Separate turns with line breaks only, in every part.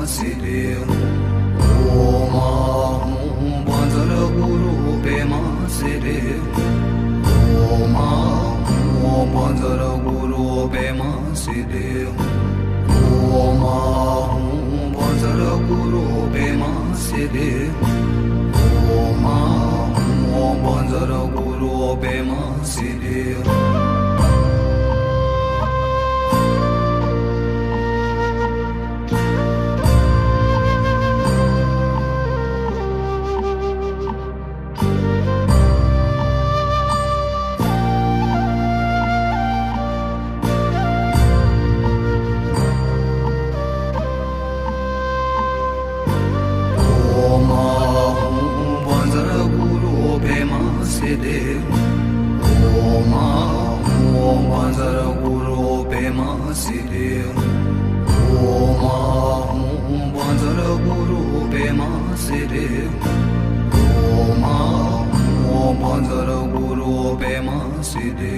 Siddhi Om Banjara Guru Pema Siddhi Om Banjara Guru Pema Siddhi Om Banjara Guru Pema Siddhi Om Banjara Guru Pema Siddhi Siddhi Om Banjara Guru Pema Siddhi Om Banjara Guru Pema Siddhi Om Banjara Guru Pema Siddhi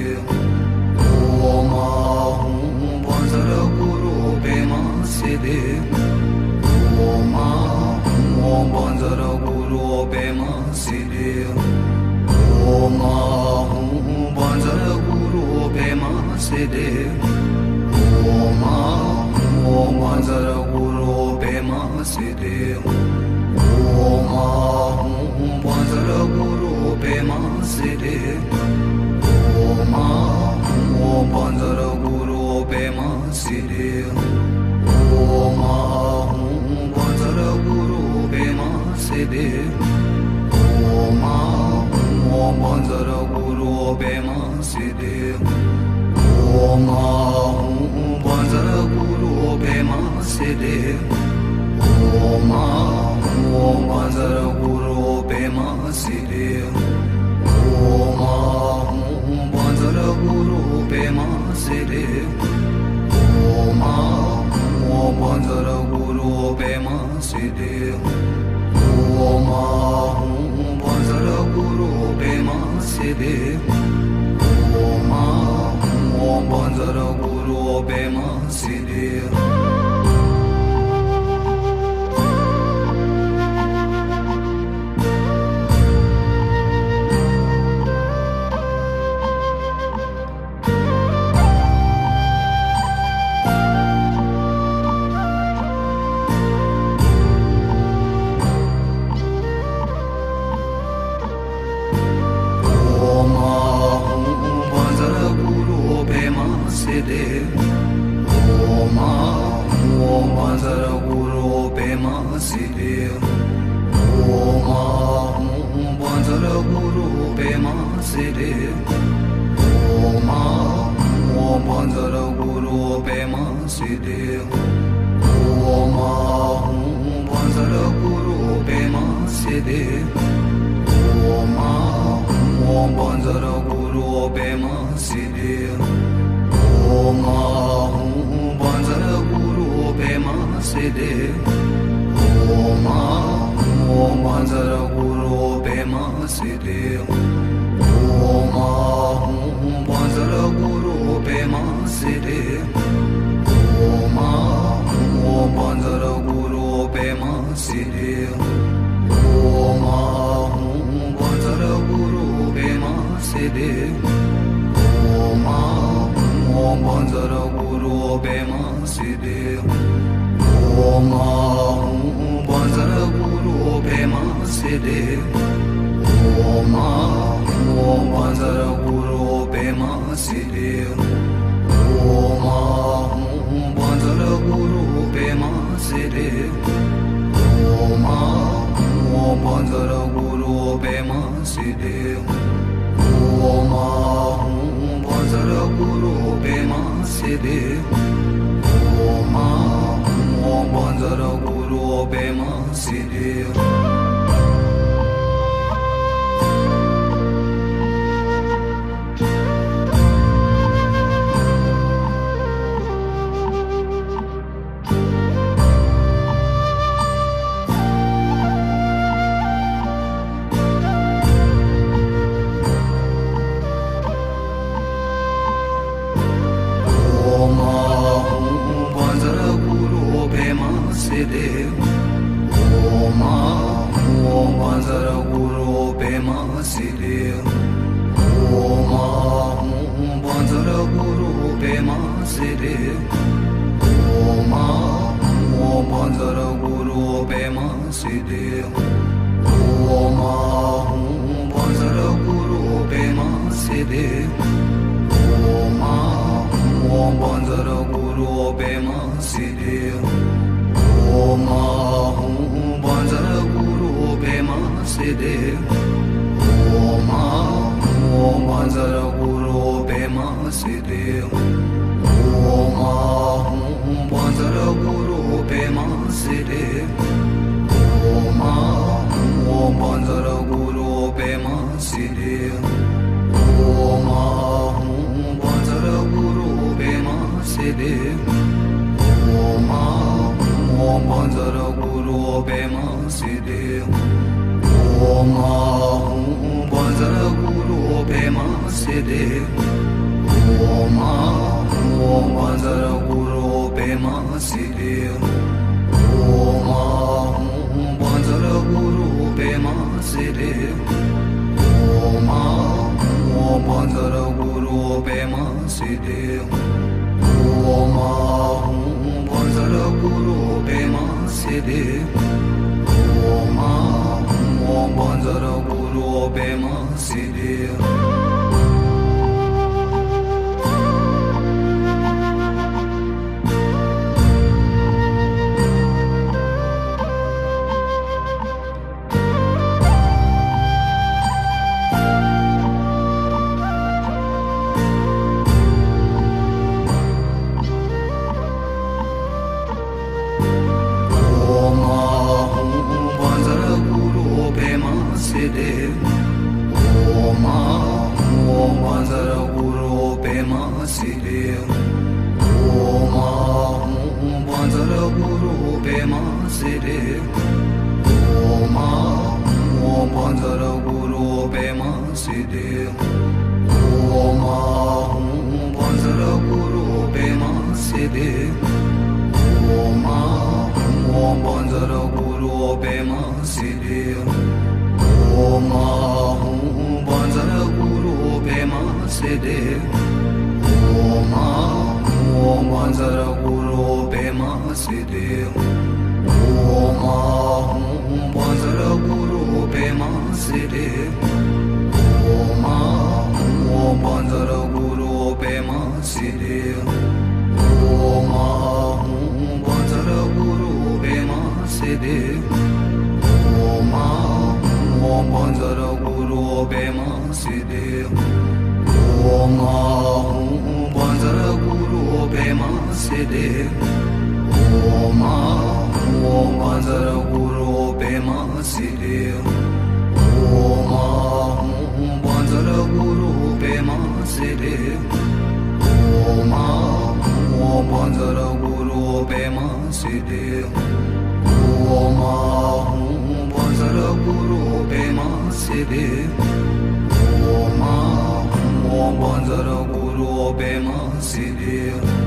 Om Banjara Guru Pema Siddhi Om Banjara Guru Pema Siddhi Om Banjara Guru Pema Siddhi Om Banjara Guru Pema Siddhi Om Banjara Guru Pema Siddhi Om Banjara Guru Pema Siddhi Om Banjara Guru Pema Siddhi Om Banjara Guru Pema Siddhi Om Banjara Guru Pema Siddhi Om Banjara Guru Pema Siddhi Om Banjara Guru Pema Siddhi Om Banjara Guru Pema Siddhi Om Banjara Guru Pema Siddhi Om Banjara Guru Pema Siddhi Siddhi Om Banjara Guru Pema Siddhi Om Banjara Guru Pema Siddhi Om Banjara Guru Pema Siddhi Om Banjara Guru Pema Siddhi Om Banjara Guru Pema Siddhi Om Banjara Guru Pema Siddhi Om Banjara Guru Pema Siddhi Om Banjara Guru Pema Siddhi Om Banjara Guru Pema Siddhi Om Banjara Guru Pema Siddhi Om Banjara Guru Pema Siddhi Om Banjara Guru Pema Siddhi Om Banjara Guru Pema Siddhi Om Banjara Guru Pema Siddhi Om Banjara Guru Pema Siddhi Om Banjara Guru Pema Siddhi Om Banjara Guru Pema Siddhi Siddhi Om Banzara Guru Pema Siddhi Om Banzara Guru Pema Siddhi Om Banzara Guru Pema Siddhi Om Banzara Guru Pema Siddhi Om Banzara Guru Pema Siddhi Om Banzara Guru Pema Siddhi Om Banzara Guru Pema Siddhi Om Banzara Guru Pema Siddhi Om Banzara Guru Pema Siddhi Om Banzara Guru Pema Siddhi Om Banzara Guru Pema Siddhi Om Banzara Guru Pema Siddhi Om Banzara Guru Pema Siddhi Om Banzara Guru Pema Siddhi Om Banzara Guru Pema Siddhi Om Banzara Guru Pema Siddhi Om Banzara Guru Pema Siddhi Siddhi Om Banzara Guru Pema Siddhi Om Banzara Guru Pema Siddhi Om Banzara Guru Pema Siddhi Om Banzara Guru Pema Siddhi Om Banzara Guru Pema Siddhi Om Banzara Guru Pema Siddhi Om Banzara Guru Pema Siddhi Om Banzara Guru Pema Siddhi Om Banzara Guru Pema Siddhi Om Banzara Guru Pema Siddhi Om Banzara Guru Pema Siddhi Om Banzara Guru Pema Siddhi Om Banzara Guru Pema Siddhi Om Banzara Guru Pema Siddhi Om Banzara Guru Pema Siddhi Om Banzara Guru Pema Siddhi Om Banzara Guru Pema Siddhi